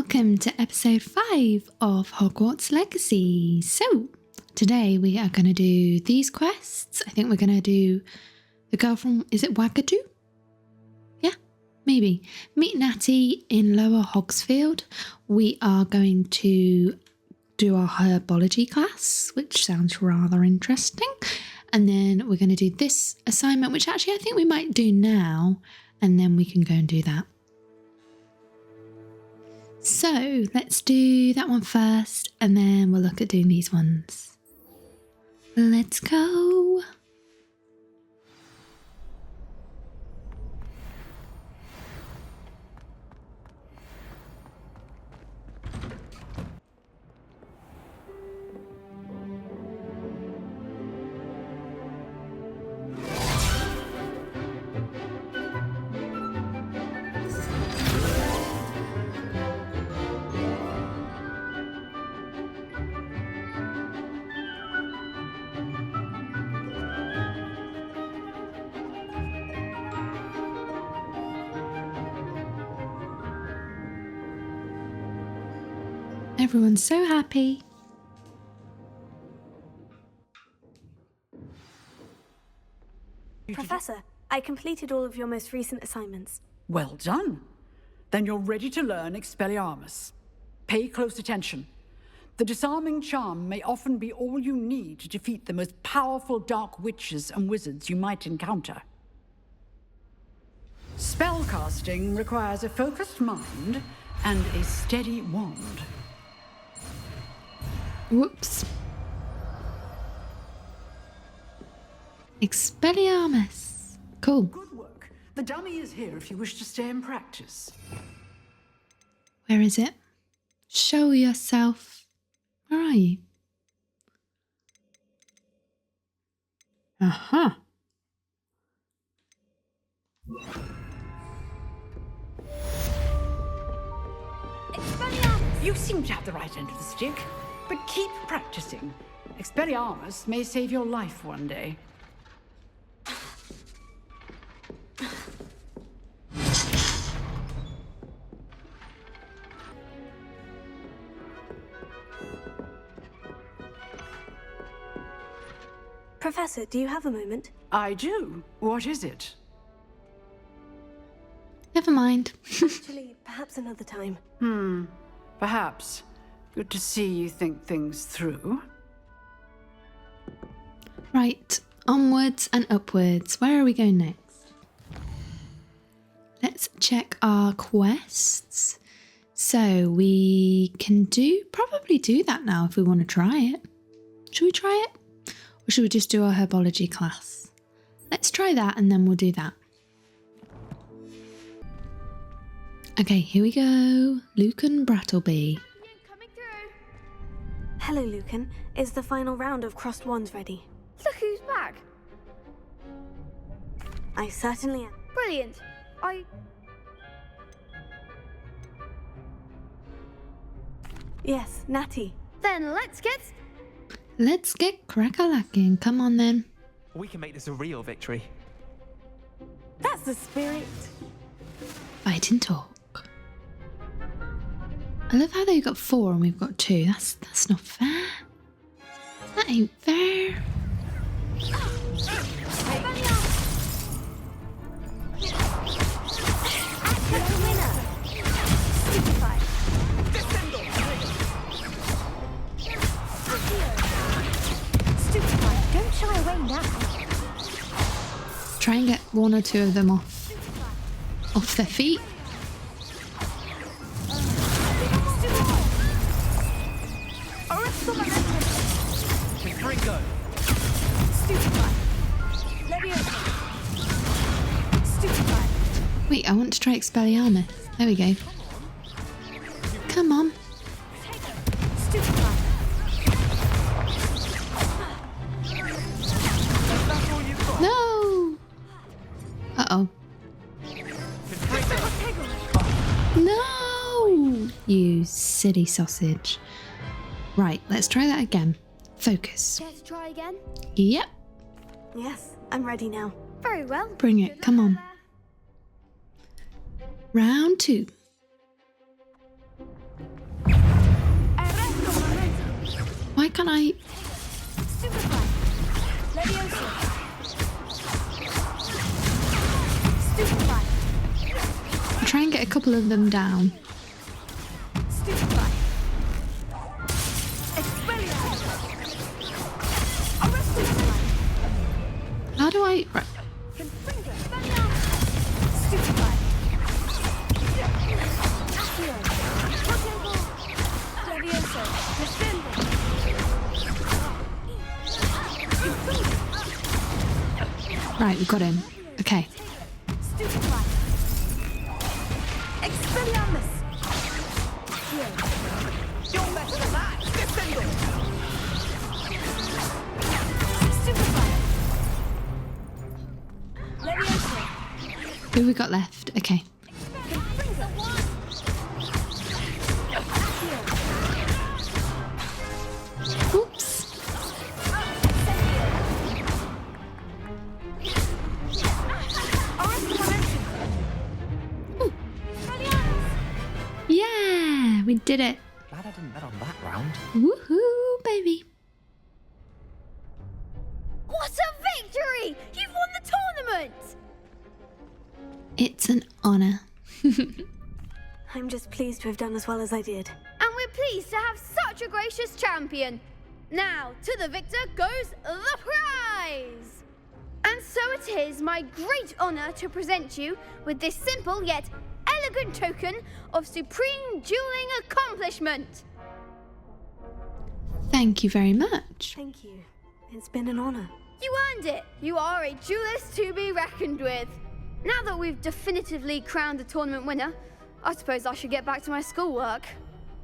welcome to episode 5 of Hogwarts Legacy. So, today we are going to do these quests. I think we're going to do the girl from, is it Wagadoo? Yeah, maybe. Meet Natty in Lower Hogsfield. We are going to do our herbology class, which sounds rather interesting. And then we're going to do this assignment, which actually I think we might do now, and then we can go and do that. So let's do that one first, and then we'll look at doing these ones. Let's go. Everyone's so happy. Professor, I completed all of your most recent assignments. Well done. Then you're ready to learn Expelliarmus. Pay close attention. The disarming charm may often be all you need to defeat the most powerful dark witches and wizards you might encounter. Spellcasting requires a focused mind and a steady wand. Whoops. Expelliarmus. Cool. Good work. The dummy is here if you wish to stay and practice. Where is it? Show yourself. Where are you? Aha. You seem to have the right end of the stick, but keep practicing. Expelliarmus may save your life one day. Professor, do you have a moment? I do. What is it? Never mind. Actually, perhaps another time. Perhaps. Good to see you think things through. Right, onwards and upwards. Where are we going next? Let's check our quests. So we can probably do that now if we want to try it. Should we try it? Or should we just do our herbology class? Let's try that and then we'll do that. Okay, here we go. Lucan Brattleby. Hello, Lucan. Is the final round of crossed wands ready? Look who's back! I certainly am. Brilliant! Yes, Natty. Then Let's get crack-a-lacking. Come on then. We can make this a real victory. That's the spirit. Fight and talk. I love how they got 4 and we've got 2. That's not fair. That ain't fair. Don't shy away now. Try and get 1 or 2 of them off their feet. Ringo. Wait, I want to try Expelliarmus. There we go. Come on. No! Uh-oh. No! You silly sausage. Right, let's try that again. Focus. Care to try again? Yep. Yes, I'm ready now. Very well. Bring it. Come on. Round 2. can't I? Superfly. Leviosa. Superfly. I'll try and get a couple of them down. Superfly. Expelliarmus. Arrested. How do I? Right. Confringo. Expelliarmus. Superfly. Accio. Protego. Leviosa. Descendo. Right, we got him. Okay. Superfly. Expelliarmus. Accio. You're better than that! Descendo! Superfly. Leviosa. Who we got left? Okay. Confringo. Accio. Oops. Yeah, we did it. Glad I didn't bet on that round. Woohoo, baby. What a victory! You've won the tournament! It's an honor. I'm just pleased to have done as well as I did. And we're pleased to have such a gracious champion. Now, to the victor goes the prize! And so it is my great honor to present you with this simple yet elegant token of supreme dueling accomplishment. Thank you very much. Thank you. It's been an honor. You earned it. You are a duelist to be reckoned with. Now that we've definitively crowned the tournament winner, I suppose I should get back to my schoolwork.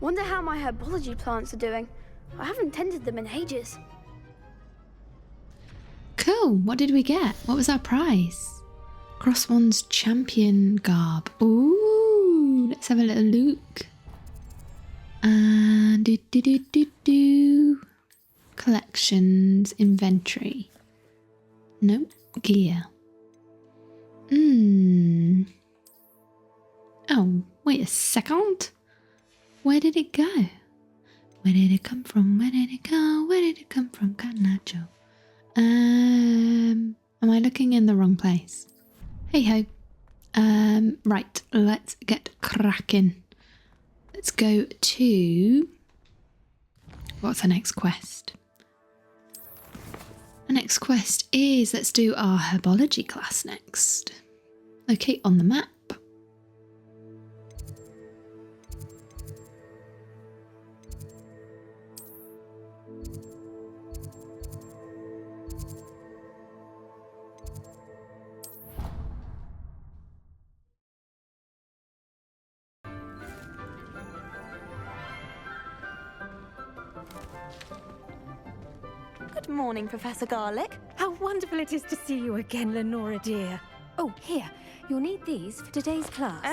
Wonder how my herbology plants are doing. I haven't tended them in ages. Cool. What did we get? What was our prize? Crosswan's champion garb. Ooh, let's have a little look. And collections, inventory. Nope, gear. Oh, wait a second. Where did it go? Where did it come from? Where did it go? Where did it come from? Canacho. Am I looking in the wrong place? Hey ho. Right, let's get cracking. Let's go to... What's the next quest? The next quest is, let's do our herbology class next. Locate on the map. Good morning, Professor Garlick. How wonderful it is to see you again, Lenora dear. Oh, here. You'll need these for today's class.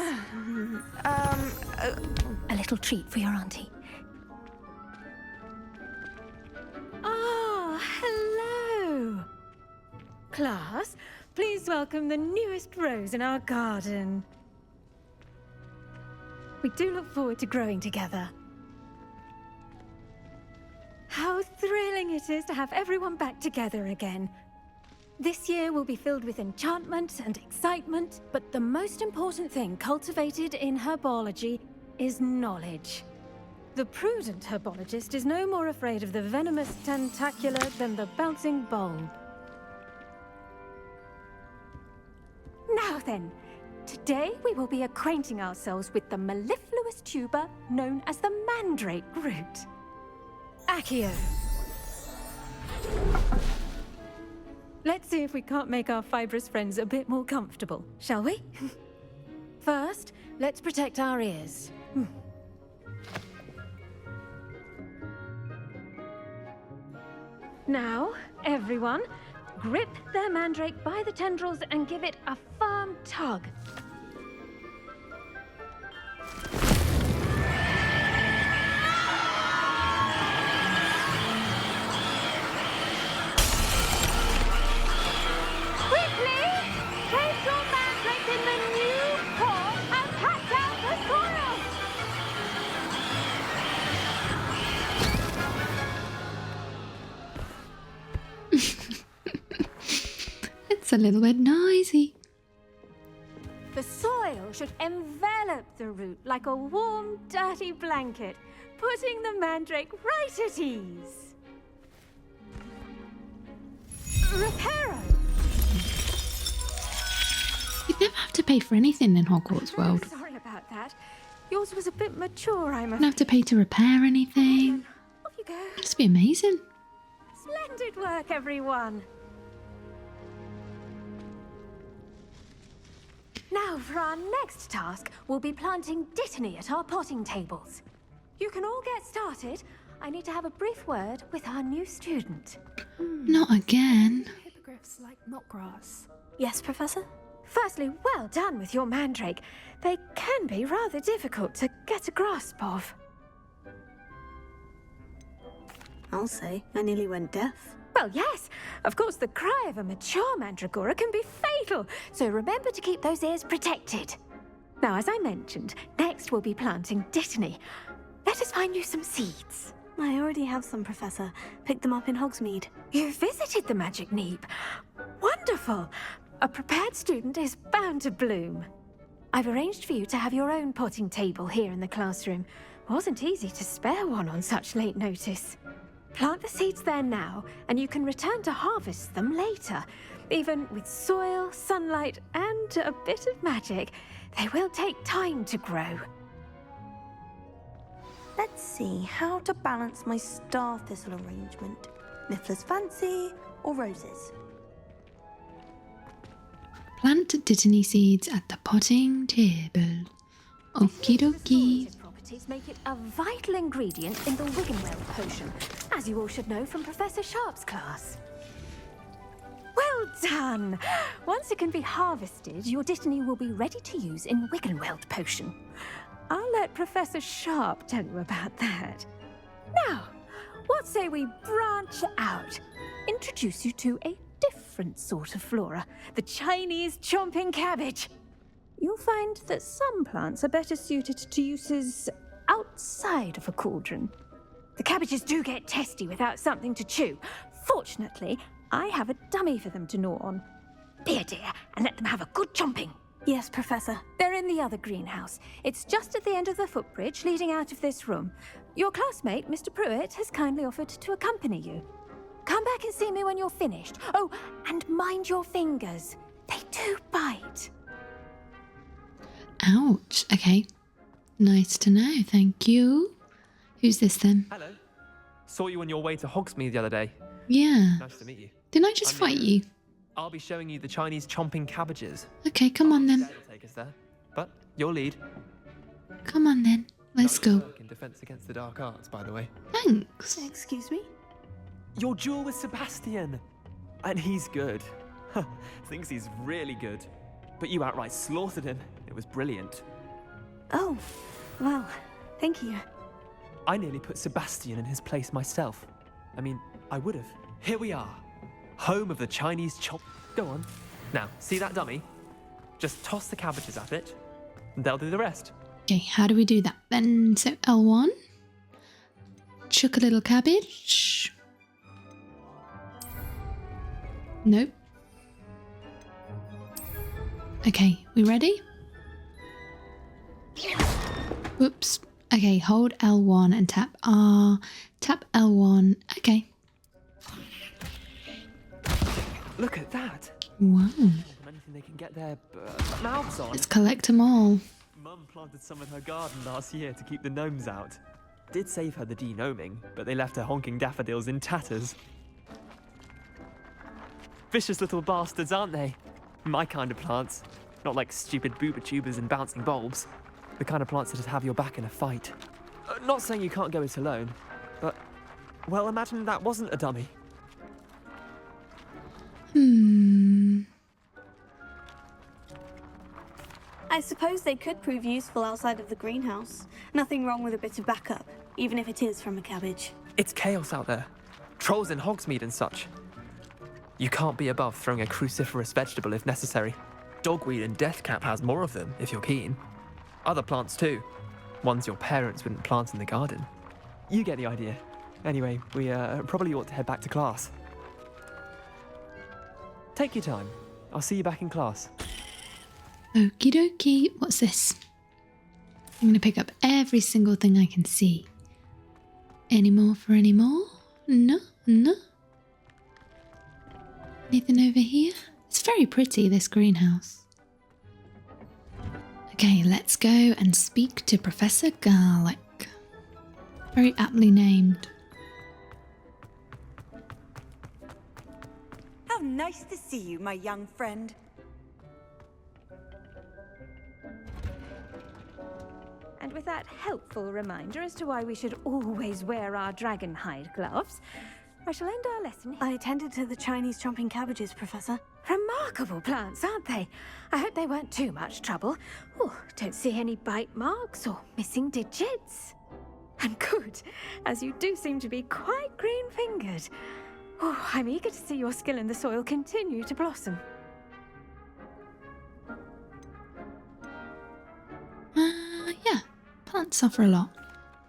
A little treat for your auntie. Ah, hello. Class, please welcome the newest rose in our garden. We do look forward to growing together. How thrilling it is to have everyone back together again. This year will be filled with enchantment and excitement, but the most important thing cultivated in herbology is knowledge. The prudent herbologist is no more afraid of the venomous tentacula than the bouncing bulb. Now then, today we will be acquainting ourselves with the mellifluous tuber known as the mandrake root. Accio. Let's see if we can't make our fibrous friends a bit more comfortable, shall we? First, let's protect our ears. Now, everyone, grip their mandrake by the tendrils and give it a firm tug. It's a little bit noisy. The soil should envelop the root like a warm, dirty blanket, putting the mandrake right at ease. Reparo! You'd never have to pay for anything in Hogwarts World. Sorry about that. Yours was a bit mature, I'm You don't have to pay to repair anything. Off you go. It'd just be amazing. Splendid work, everyone. Now, for our next task, we'll be planting dittany at our potting tables. You can all get started. I need to have a brief word with our new student. Not again. Hippogriffs like knotgrass. Yes, Professor? Firstly, well done with your mandrake. They can be rather difficult to get a grasp of. I'll say, I nearly went deaf. Well, yes. Of course, the cry of a mature mandragora can be fatal, so remember to keep those ears protected. Now, as I mentioned, next we'll be planting dittany. Let us find you some seeds. I already have some, Professor. Picked them up in Hogsmeade. You visited the Magic Neep. Wonderful. A prepared student is bound to bloom. I've arranged for you to have your own potting table here in the classroom. Wasn't easy to spare one on such late notice. Plant the seeds there now, and you can return to harvest them later. Even with soil, sunlight, and a bit of magic, they will take time to grow. Let's see how to balance my star thistle arrangement. Niffler's fancy or roses? Plant dittany seeds at the potting table. Okie dokie. Assorted properties make it a vital ingredient in the Wiggenweld potion, as you all should know from Professor Sharp's class. Well done! Once it can be harvested, your dittany will be ready to use in Wiggenweld potion. I'll let Professor Sharp tell you about that. Now, what say we branch out? Introduce you to a different sort of flora, the Chinese chomping cabbage. You'll find that some plants are better suited to uses outside of a cauldron. The cabbages do get testy without something to chew. Fortunately, I have a dummy for them to gnaw on. Be a dear and let them have a good chomping. Yes, Professor. They're in the other greenhouse. It's just at the end of the footbridge leading out of this room. Your classmate, Mr. Pruitt, has kindly offered to accompany you. Come back and see me when you're finished. Oh, and mind your fingers. They do bite. Ouch. Okay. Nice to know. Thank you. Who's this then? Hello. Saw you on your way to Hogsmeade the other day. Yeah. Nice to meet you. Didn't I just I'm fight Nero. you? I'll be showing you the Chinese chomping cabbages. Okay, come on then. That'll take us there. But your lead. Come on then. Let's Nice go. work in defense against the dark arts, by the way. Thanks. Excuse me? Your duel with Sebastian. And he's good. Thinks he's really good. But you outright slaughtered him. It was brilliant. Oh, well, thank you. I nearly put Sebastian in his place myself. I mean, I would have. Here we are. Home of the Chinese chomp. Go on. Now, see that dummy? Just toss the cabbages at it, and they'll do the rest. Okay, how do we do that then? So L1. Chuck a little cabbage. Nope. Okay, we ready? Whoops. Okay, hold L1 and tap R. Tap L1. Okay. Look at that. Wow. Anything they can get their mouths on. Let's collect them all. Mum planted some in her garden last year to keep the gnomes out. Did save her the de-gnoming, but they left her honking daffodils in tatters. Vicious little bastards, aren't they? My kind of plants. Not like stupid booba tubers and bouncing bulbs. The kind of plants that'd have your back in a fight. Not saying you can't go it alone, but, well, imagine that wasn't a dummy. I suppose they could prove useful outside of the greenhouse. Nothing wrong with a bit of backup, even if it is from a cabbage. It's chaos out there. Trolls in Hogsmeade and such. You can't be above throwing a cruciferous vegetable if necessary. Dogweed and deathcap has more of them, if you're keen. Other plants too. Ones your parents wouldn't plant in the garden. You get the idea. Anyway, we probably ought to head back to class. Take your time. I'll see you back in class. Okie dokie. What's this? I'm going to pick up every single thing I can see. Any more for any more? No, no. Anything over here? It's very pretty, this greenhouse. Okay, let's go and speak to Professor Garlic. Very aptly named. How nice to see you, my young friend. And with that helpful reminder as to why we should always wear our dragon hide gloves, I shall end our lesson here. I tended to the Chinese chomping cabbages, Professor. Remarkable plants, aren't they? I hope they weren't too much trouble. Oh, don't see any bite marks or missing digits. And good, as you do seem to be quite green-fingered. Oh, I'm eager to see your skill in the soil continue to blossom. Yeah, plants offer a lot.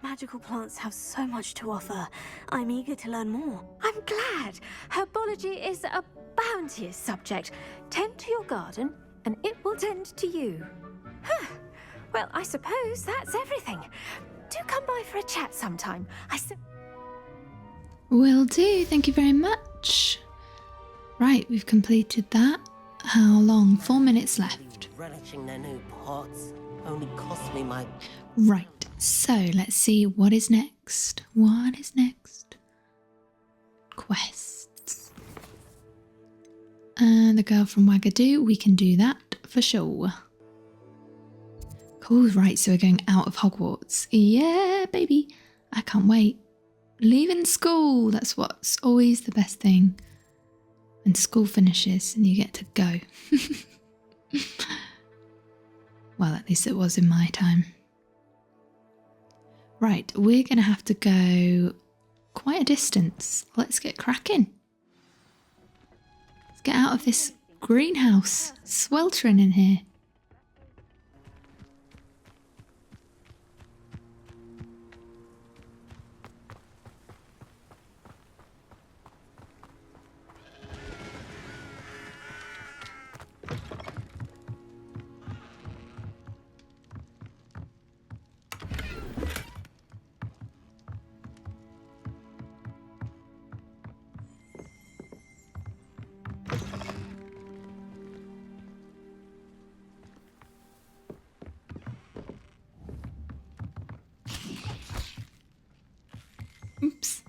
Magical plants have so much to offer. I'm eager to learn more. I'm glad. Herbology is a bounteous subject. Tend to your garden, and it will tend to you. Huh. Well, I suppose that's everything. Do come by for a chat sometime. Will do, thank you very much. Right, we've completed that. How long? 4 minutes left. Relishing their new pots only cost me my... Right, so let's see what is next. What is next? Quests. And the girl from Wagadoo, we can do that for sure. Cool, right, so we're going out of Hogwarts. Yeah, baby. I can't wait. Leaving school, that's what's always the best thing. When school finishes and you get to go. Well, at least it was in my time. Right, we're going to have to go quite a distance. Let's get cracking. Let's get out of this greenhouse. Sweltering in here. Oops.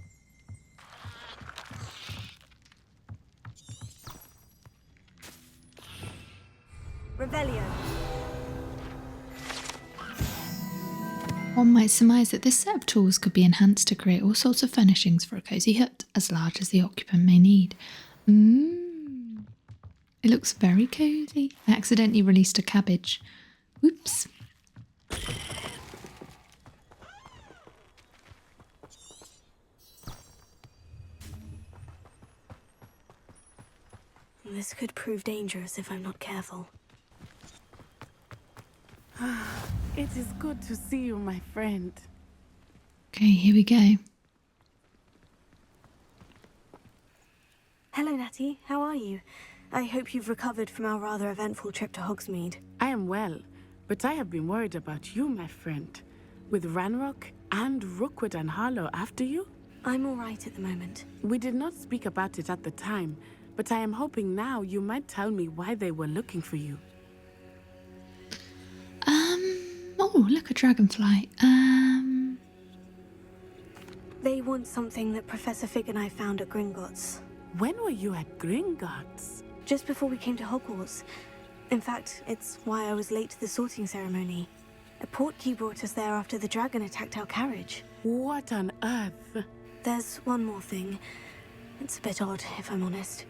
Revelio. One might surmise that this set of tools could be enhanced to create all sorts of furnishings for a cosy hut, as large as the occupant may need. It looks very cosy. I accidentally released a cabbage. Oops. This could prove dangerous if I'm not careful. It is good to see you, my friend. Okay, here we go. Hello, Natty. How are you? I hope you've recovered from our rather eventful trip to Hogsmeade. I am well, but I have been worried about you, my friend. With Ranrock and Rookwood and Harlow after you? I'm all right at the moment. We did not speak about it at the time, but I am hoping now you might tell me why they were looking for you. Oh, look, a dragonfly. They want something that Professor Fig and I found at Gringotts. When were you at Gringotts? Just before we came to Hogwarts. In fact, it's why I was late to the sorting ceremony. A portkey brought us there after the dragon attacked our carriage. What on earth? There's one more thing. It's a bit odd, if I'm honest.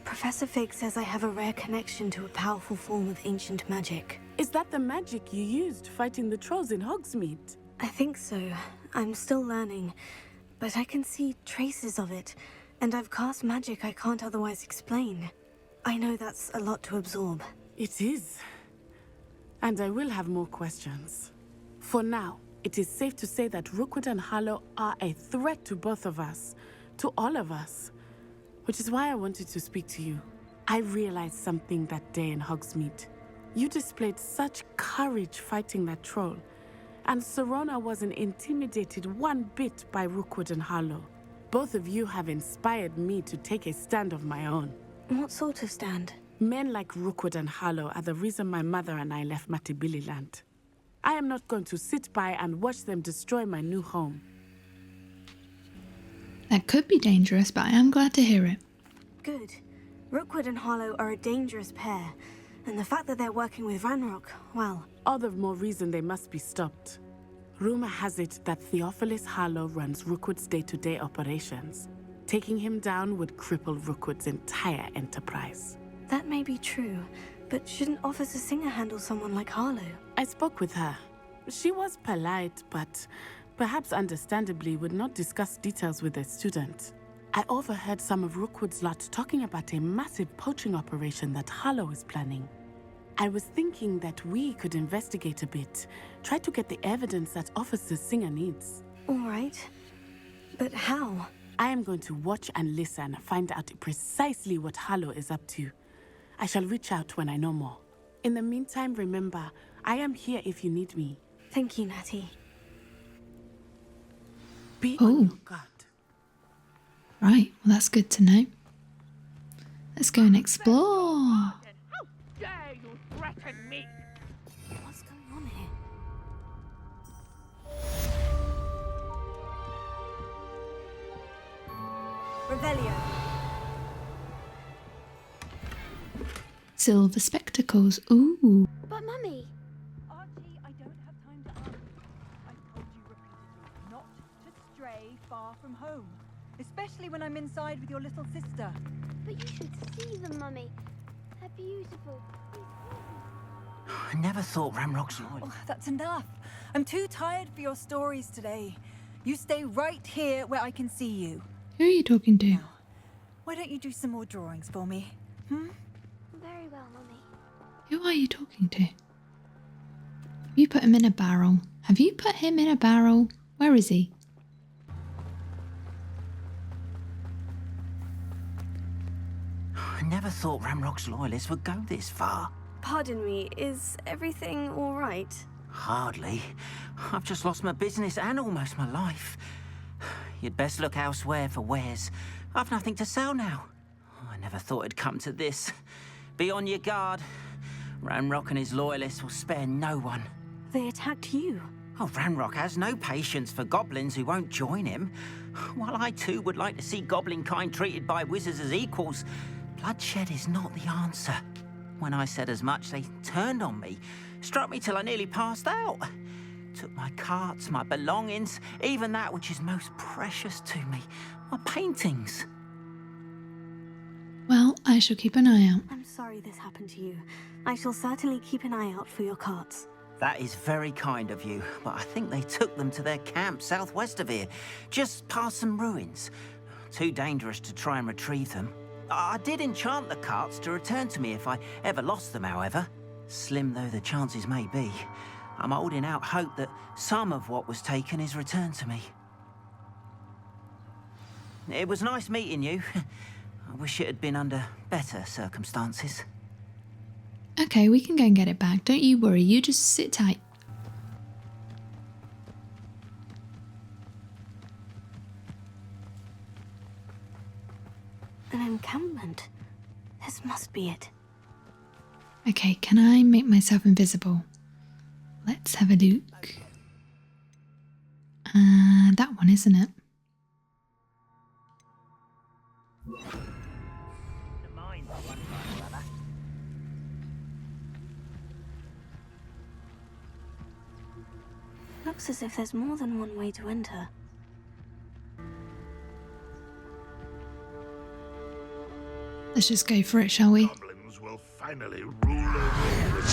Professor Fig says I have a rare connection to a powerful form of ancient magic. Is that the magic you used fighting the trolls in Hogsmeade? I think so. I'm still learning, but I can see traces of it, and I've cast magic I can't otherwise explain. I know that's a lot to absorb. It is. And I will have more questions. For now, it is safe to say that Rookwood and Harlow are a threat to both of us, to all of us. Which is why I wanted to speak to you. I realized something that day in Hogsmeade. You displayed such courage fighting that troll, and Serona wasn't intimidated one bit by Rookwood and Harlow. Both of you have inspired me to take a stand of my own. What sort of stand? Men like Rookwood and Harlow are the reason my mother and I left Matibili land. I am not going to sit by and watch them destroy my new home. That could be dangerous, but I am glad to hear it. Good. Rookwood and Harlow are a dangerous pair, and the fact that they're working with Ranrock, well... All the more reason they must be stopped. Rumor has it that Theophilus Harlow runs Rookwood's day-to-day operations. Taking him down would cripple Rookwood's entire enterprise. That may be true, but shouldn't Officer Singer handle someone like Harlow? I spoke with her. She was polite, but perhaps understandably would not discuss details with a student. I overheard some of Rookwood's lot talking about a massive poaching operation that Harlow is planning. I was thinking that we could investigate a bit, try to get the evidence that Officer Singer needs. All right. But how? I am going to watch and listen, find out precisely what Harlow is up to. I shall reach out when I know more. In the meantime, remember, I am here if you need me. Thank you, Natty. Be on your guard. Right, well that's good to know. Let's go and explore. How dare you threaten me? What's going on here? Revelio. Silver spectacles. Ooh. But Mummy... Archie, I don't have time to argue. I've told you repeatedly not to stray far from home. Especially when I'm inside with your little sister. But you should see them, Mummy. They're beautiful. I never thought Ramrock's loyal. Oh, that's enough. I'm too tired for your stories today. You stay right here where I can see you. Who are you talking to? Now, why don't you do some more drawings for me? Very well, Mummy. Who are you talking to? Have you put him in a barrel? Have you put him in a barrel? Where is he? I never thought Ramrock's loyalists would go this far. Pardon me, is everything all right? Hardly. I've just lost my business and almost my life. You'd best look elsewhere for wares. I've nothing to sell now. I never thought it'd come to this. Be on your guard. Ranrock and his loyalists will spare no one. They attacked you. Oh, Ranrock has no patience for goblins who won't join him. While I too would like to see goblin kind treated by wizards as equals, bloodshed is not the answer. When I said as much, they turned on me, struck me till I nearly passed out. Took my carts, my belongings, even that which is most precious to me, my paintings. Well, I shall keep an eye out. I'm sorry this happened to you. I shall certainly keep an eye out for your carts. That is very kind of you, but I think they took them to their camp southwest of here, just past some ruins. Too dangerous to try and retrieve them. I did enchant the carts to return to me if I ever lost them, however. Slim though the chances may be, I'm holding out hope that some of what was taken is returned to me. It was nice meeting you. I wish it had been under better circumstances. Okay, we can go and get it back. Don't you worry, you just sit tight. An encampment. This must be it. Okay, can I make myself invisible? Let's have a look. That one, isn't it? Looks as if there's more than one way to enter. Let's just go for it, shall we? Goblins will finally rule over the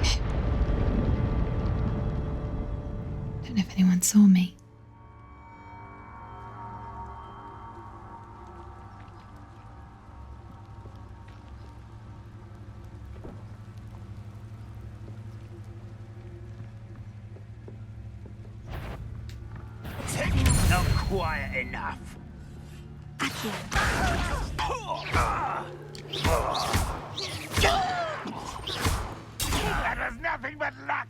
Okay. Don't know if anyone saw me. Not quiet enough. At That was nothing but luck.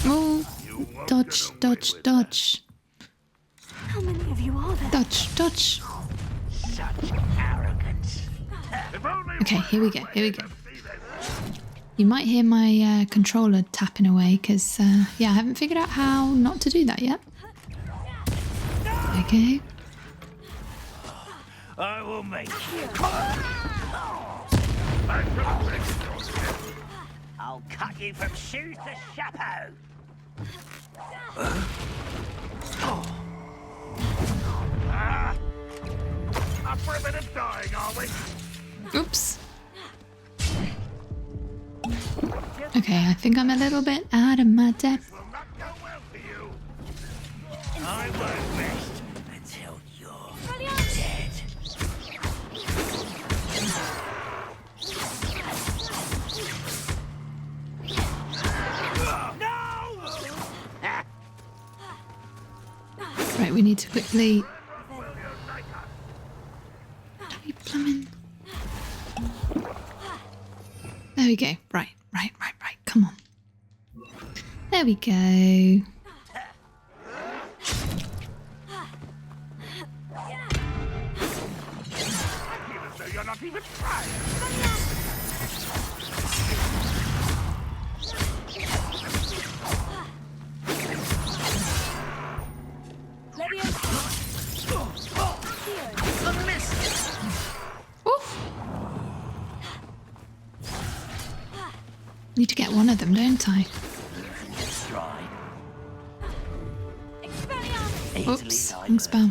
Oh, dodge, dodge, dodge. How many of you are there? Dodge, dodge. Such arrogance. Okay, here we go, here we go. You might hear my controller tapping away because, yeah, I haven't figured out how not to do that yet. Okay. I will make you. I'll cut you from shoes to chapeau. Up for a bit of dying, are we? Oops. Okay, I think I'm a little bit out of my depth. I won't rest until you're dead. Right, we need to quickly... There we go. Right. Come on. There we go. You're not even trying. Need to get one of them, don't I? Oops, wrong spell.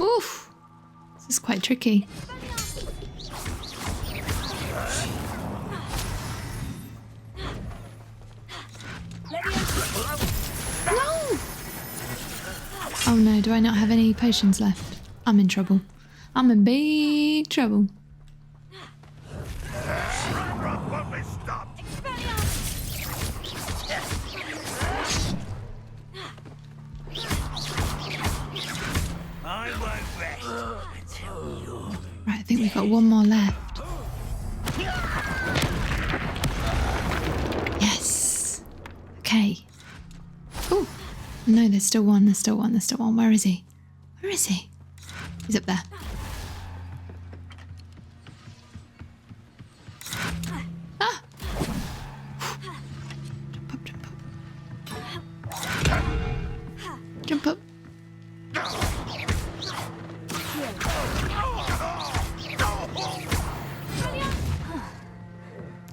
Oof! This is quite tricky. No! Oh no, do I not have any potions left? I'm in trouble. I'm in big trouble. I won't rest until you're... Right, I think we've got one more left. Yes. Okay. Oh, no, there's still one. There's still one. There's still one. Where is he? Where is he? He's up there. Ah! Jump up.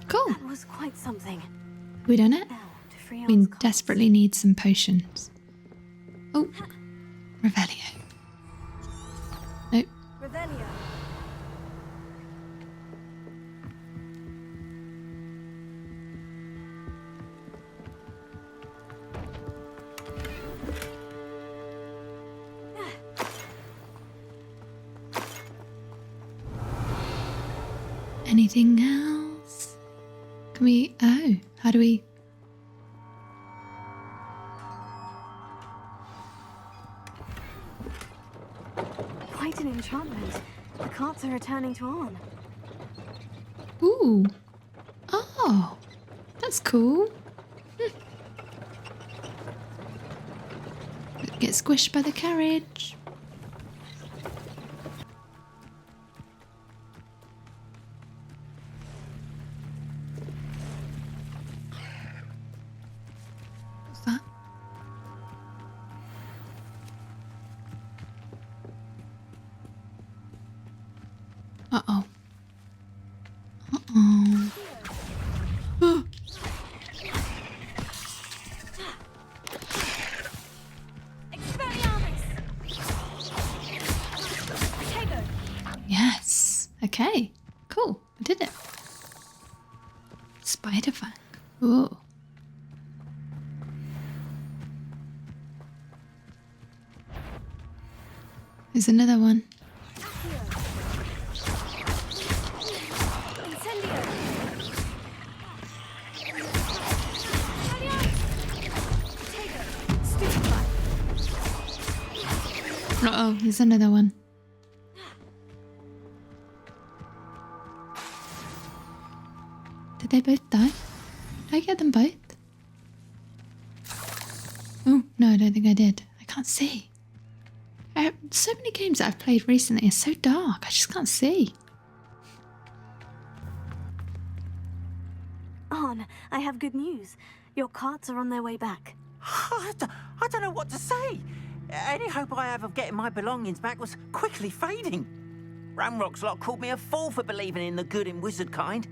Cool. That was quite something. We done it? We desperately need some potions. Oh, Revelio. Nope. Revelio. Anything else? Can we... Oh, how do we... Quite an enchantment. The carts are returning to on. Ooh. Oh, that's cool. Get squished by the carriage. What's that? Uh-oh. Uh-oh. Oh. Yes. Okay. Cool. We did it. Spider fang. Ooh. There's another one. Uh-oh, here's another one. Did they both die? Did I get them both? Oh, no, I don't think I did. I can't see. So many games that I've played recently are so dark, I just can't see. Arn, I have good news. Your carts are on their way back. I don't know what to say. Any hope I have of getting my belongings back was quickly fading. Ramrock's lot called me a fool for believing in the good in wizard kind.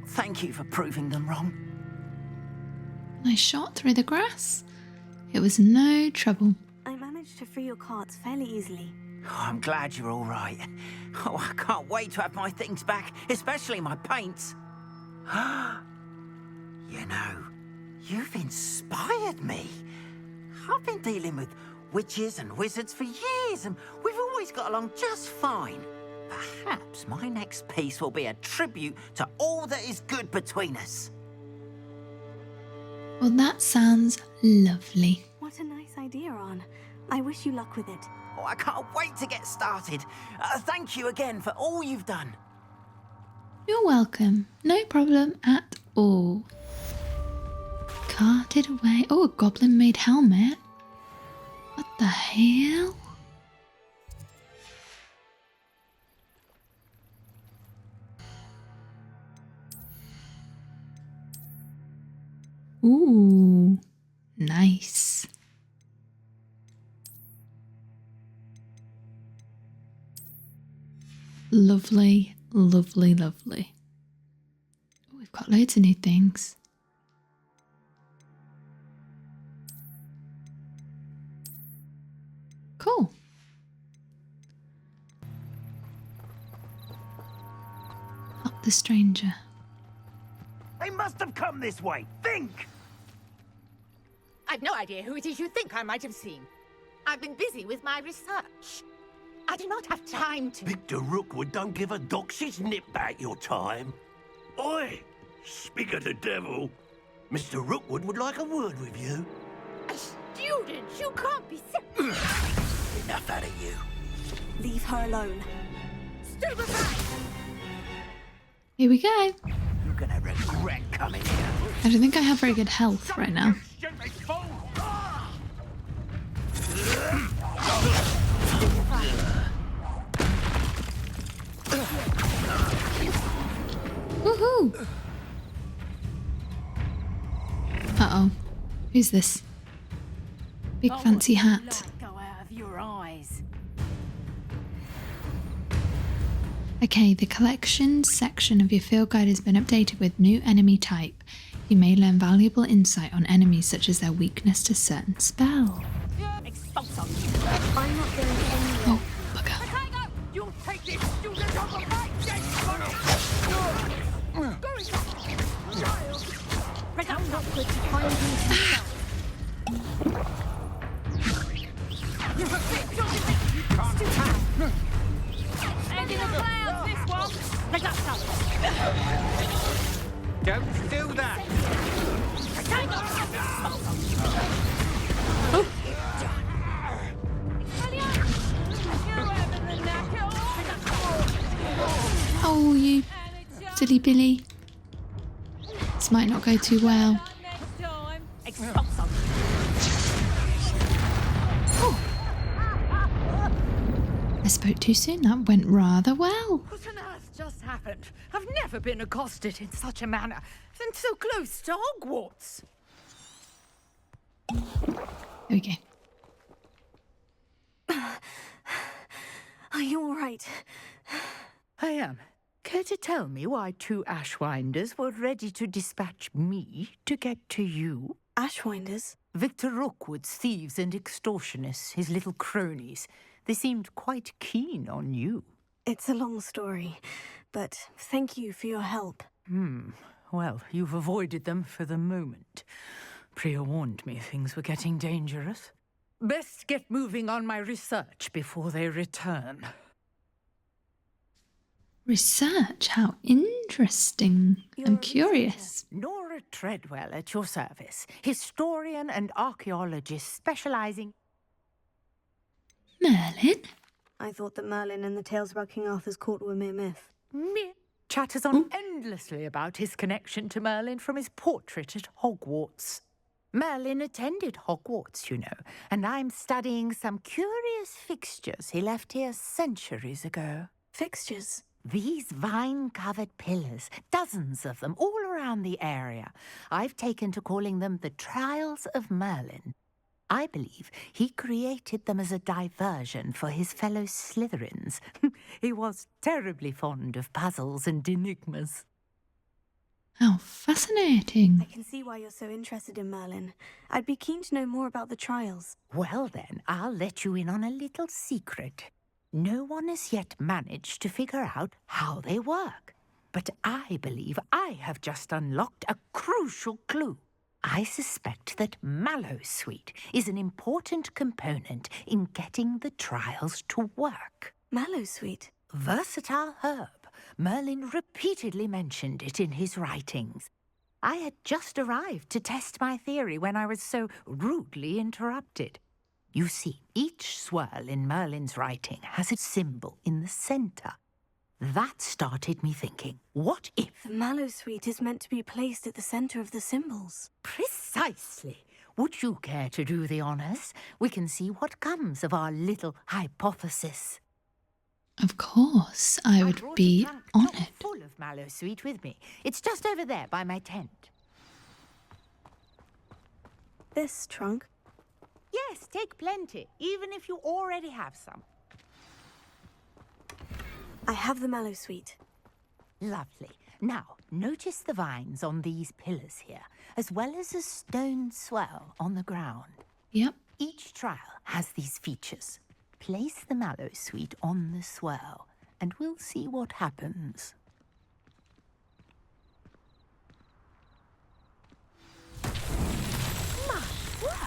Thank you for proving them wrong. I shot through the grass. It was no trouble. I managed to free your carts fairly easily. Oh, I'm glad you're all right. Oh, I can't wait to have my things back, especially my paints. You know, you've inspired me. I've been dealing with witches and wizards for years, and we've always got along just fine. Perhaps my next piece will be a tribute to all that is good between us. Well, that sounds lovely. What a nice idea, Arn. I wish you luck with it. Oh, I can't wait to get started. Thank you again for all you've done. You're welcome. No problem at all. Carted away. Oh, a goblin-made helmet. What the hell? Ooh, nice. Lovely, lovely, lovely. Oh, we've got loads of new things. Cool. Help the stranger. They must have come this way. Think! I've no idea who it is you think I might have seen. I've been busy with my research. I do not have time to... Victor Rookwood don't give a doxy's nip back your time. Oi! Speak of the devil. Mr. Rookwood would like a word with you. A student? You can't be so... Enough out of you. Leave her alone. Stand aside! Here we go. You're gonna regret coming here. I don't think I have very good health right now. Woohoo! Uh-oh. Who's this? Big fancy hat. Go out of your eyes. Okay, the collections section of your field guide has been updated with new enemy type. You may learn valuable insight on enemies such as their weakness to certain spells. I'm not going anywhere. Oh, bugger. You'll take this student on the right, Come Rookwood to find himself. Ending the clouds, this one. Don't do that! Oh, you silly Billy. This might not go too well. Oh. I spoke too soon. That went rather well. What on earth just happened? I've never been accosted in such a manner, and so close to Hogwarts. There we go. Are you all right? I am. Care to tell me why two Ashwinders were ready to dispatch me to get to you? Ashwinders? Victor Rookwood's thieves and extortionists, his little cronies. They seemed quite keen on you. It's a long story, but thank you for your help. Well, you've avoided them for the moment. Priya warned me things were getting dangerous. Best get moving on my research before they return. Research? How interesting. I'm curious. Nora Treadwell at your service. Historian and archaeologist specializing... Merlin? I thought that Merlin and the tales about King Arthur's court were mere myth. Myth chatters on endlessly about his connection to Merlin from his portrait at Hogwarts. Merlin attended Hogwarts, you know, and I'm studying some curious fixtures he left here centuries ago. Fixtures? These vine-covered pillars, dozens of them, all around the area. I've taken to calling them the Trials of Merlin. I believe he created them as a diversion for his fellow Slytherins. He was terribly fond of puzzles and enigmas. How fascinating. I can see why you're so interested in Merlin. I'd be keen to know more about the trials. Well then, I'll let you in on a little secret. No one has yet managed to figure out how they work. But I believe I have just unlocked a crucial clue. I suspect that Mallowsweet is an important component in getting the trials to work. Mallowsweet? Versatile herb. Merlin repeatedly mentioned it in his writings. I had just arrived to test my theory when I was so rudely interrupted. You see, each swirl in Merlin's writing has a symbol in the centre. That started me thinking, what if... The Mallowsweet is meant to be placed at the centre of the symbols. Precisely. Would you care to do the honours? We can see what comes of our little hypothesis. Of course, I would be honoured. Full of Mallowsweet with me. It's just over there by my tent. This trunk? Yes, take plenty, even if you already have some. I have the Mallowsweet. Lovely. Now, notice the vines on these pillars here, as well as a stone swell on the ground. Yep. Each trial has these features. Place the Mallowsweet on the swirl, and we'll see what happens.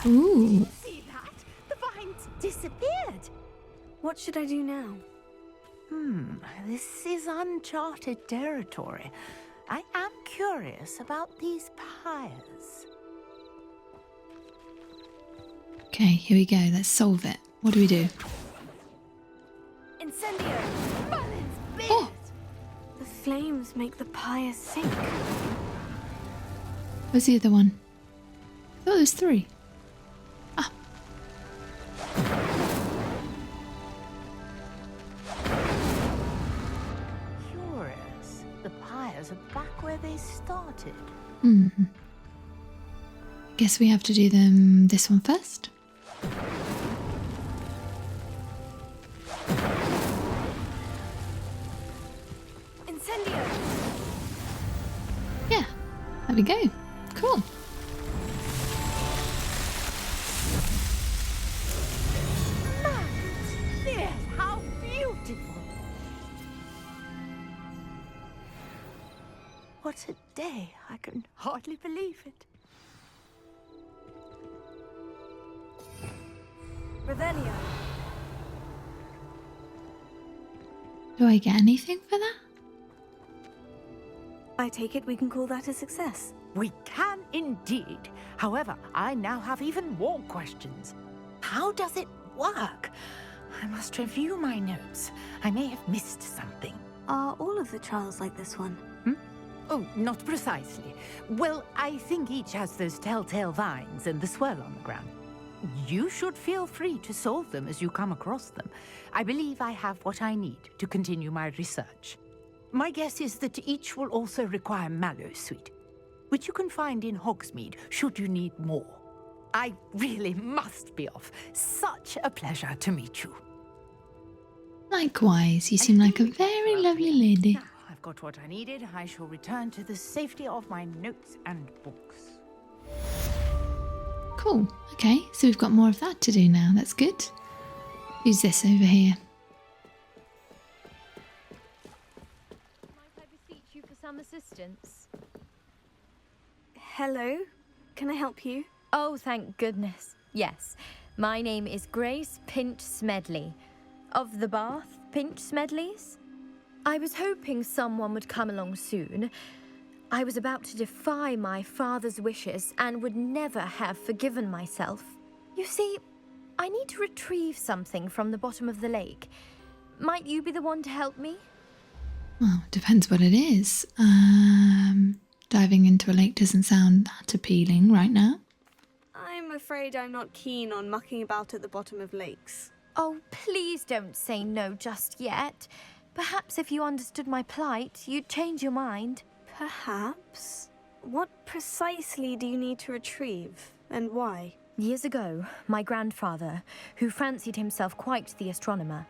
Ooh. Did you see that? The vines disappeared. What should I do now? This is uncharted territory. I am curious about these pyres. Okay, here we go. Let's solve it. What do we do? Incendio! Merlin's beard! Oh! The flames make the pyre sink. Where's the other one? Oh, there's three. Ah. Curious. The pyres are back where they started. Guess we have to do them this one first. Incendio! Yeah, there we go. Cool. Yes, how beautiful! What a day. I can hardly believe it. Revelio. Do I get anything for that? I take it we can call that a success. We can indeed. However, I now have even more questions. How does it work? I must review my notes. I may have missed something. Are all of the trials like this one? Oh, not precisely. Well, I think each has those telltale vines and the swirl on the ground. You should feel free to solve them as you come across them. I believe I have what I need to continue my research. My guess is that each will also require Mallowsweet, which you can find in Hogsmeade should you need more. I really must be off. Such a pleasure to meet you. Likewise, you seem like a very lovely lady. Now I've got what I needed. I shall return to the safety of my notes and books. Cool. Okay, so we've got more of that to do now. That's good. Who's this over here? Might I beseech you for some assistance? Hello? Can I help you? Oh, thank goodness. Yes. My name is Grace Pinch Smedley. Of the Bath Pinch Smedleys. I was hoping someone would come along soon. I was about to defy my father's wishes and would never have forgiven myself. You see, I need to retrieve something from the bottom of the lake. Might you be the one to help me? Well, depends what it is. Diving into a lake doesn't sound that appealing right now. I'm afraid I'm not keen on mucking about at the bottom of lakes. Oh, please don't say no just yet. Perhaps if you understood my plight, you'd change your mind. Perhaps? What precisely do you need to retrieve, and why? Years ago, my grandfather, who fancied himself quite the astronomer,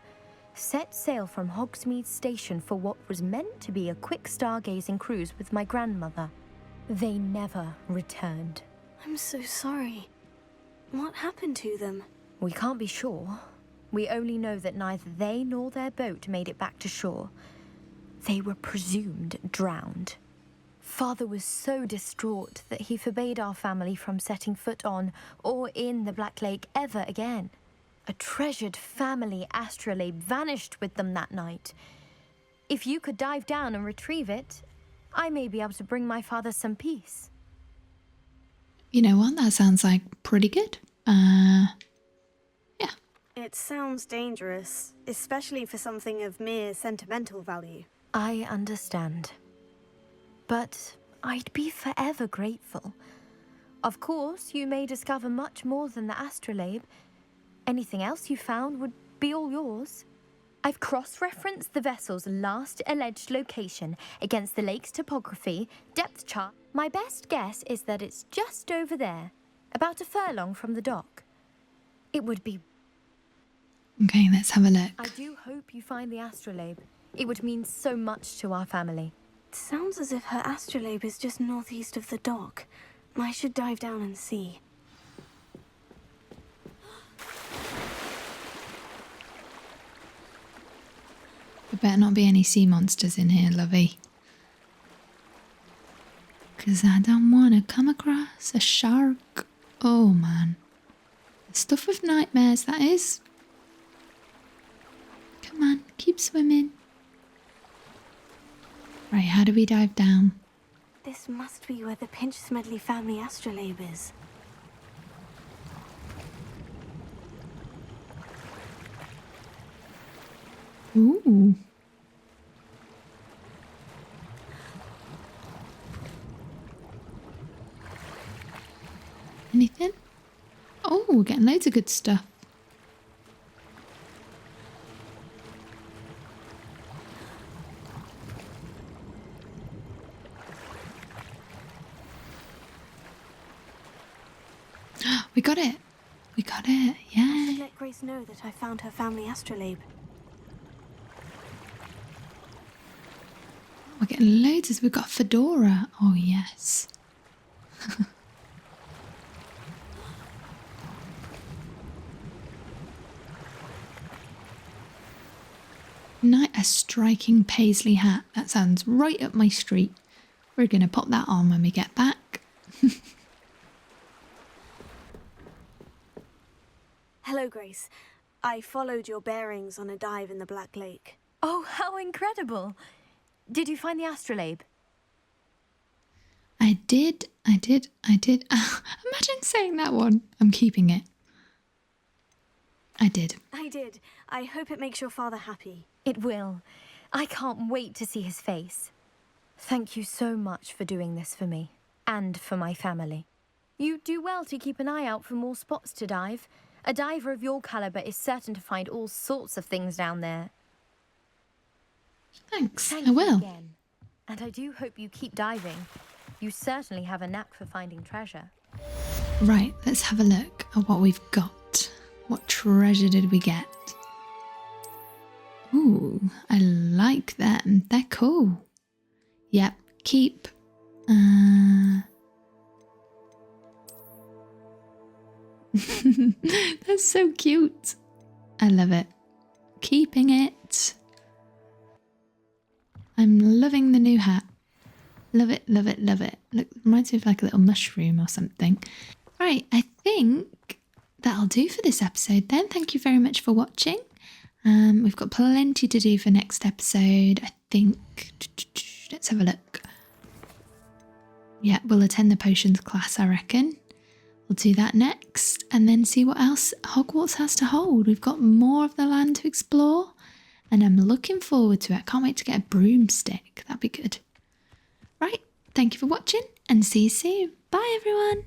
set sail from Hogsmeade Station for what was meant to be a quick stargazing cruise with my grandmother. They never returned. I'm so sorry. What happened to them? We can't be sure. We only know that neither they nor their boat made it back to shore. They were presumed drowned. Father was so distraught that he forbade our family from setting foot on or in the Black Lake ever again. A treasured family astrolabe vanished with them that night. If you could dive down and retrieve it, I may be able to bring my father some peace. You know what? That sounds like pretty good. Yeah. It sounds dangerous, especially for something of mere sentimental value. I understand. But I'd be forever grateful. Of course, you may discover much more than the astrolabe. Anything else you found would be all yours. I've cross-referenced the vessel's last alleged location against the lake's topography, depth chart. My best guess is that it's just over there, about a furlong from the dock. It would be... Okay, let's have a look. I do hope you find the astrolabe. It would mean so much to our family. It sounds as if her astrolabe is just northeast of the dock. I should dive down and see. There better not be any sea monsters in here, lovey. Because I don't want to come across a shark. Oh, man. The stuff of nightmares, that is. Come on, keep swimming. Right, how do we dive down? This must be where the Pinch Smedley family astrolabe is. Ooh. Anything? Oh, we're getting loads of good stuff. We got it. We got it. I Yeah. should let Grace know that I found her family astrolabe. We're getting loads as we've got Fedora. Oh, yes. Night a striking paisley hat. That sounds right up my street. We're going to pop that on when we get back. Hello, Grace. I followed your bearings on a dive in the Black Lake. Oh, how incredible! Did you find the astrolabe? I did. Imagine saying that one. I'm keeping it. I did. I did. I hope it makes your father happy. It will. I can't wait to see his face. Thank you so much for doing this for me, and for my family. You do well to keep an eye out for more spots to dive. A diver of your caliber is certain to find all sorts of things down there. Thanks, Thank I will. you again. And I do hope you keep diving. You certainly have a knack for finding treasure. Right, let's have a look at what we've got. What treasure did we get? Ooh, I like them. They're cool. Yep, keep. That's so cute. I love it. Keeping it. I'm loving the new hat. Love it, love it, love it. Look, reminds me of like a little mushroom or something. Right, I think that'll do for this episode then. Thank you very much for watching. We've got plenty to do for next episode, I think. Let's have a look. Yeah, we'll attend the potions class, I reckon. we'll do that next and then see what else Hogwarts has to hold. We've got more of the land to explore and I'm looking forward to it. I can't wait to get a broomstick. That'd be good. Right, thank you for watching and see you soon. Bye everyone.